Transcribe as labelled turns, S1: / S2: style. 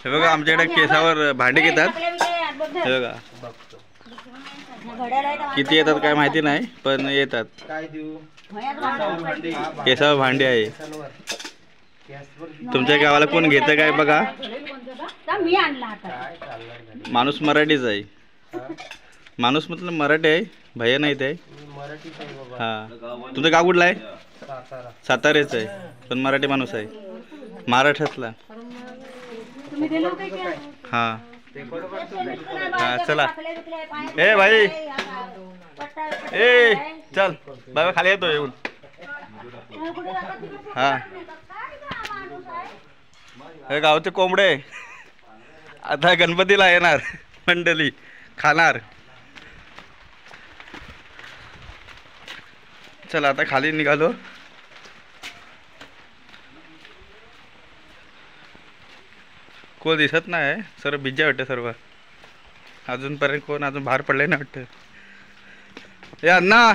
S1: हे बघा आमच्याकडे केसावर भांडे घेतात. हे बघा किती येतात काय माहिती नाही पण येतात. केसावर भांडे आहे. तुमच्या गावाला कोण घेतं काय बघा. माणूस मराठीच आहे. माणूस मतलब मराठी आहे. भैया नाही ते हा. तुमचं गाव कुठलं आहे? सातारेच आहे पण मराठी माणूस आहे. महाराष्ट्रातला. हा हा चला. ए भाई ए चल बाबा खाली येतो येऊन. हा हे गावचे कोंबडे आता गणपतीला येणार मंडळी खाणार. चला आता खाली निघालो. कोण दिसत नाही सर्व भिजा वाटतं सर्व. अजूनपर्यंत कोण अजून बाहेर पडले नाही वाटतं. ए अण्णा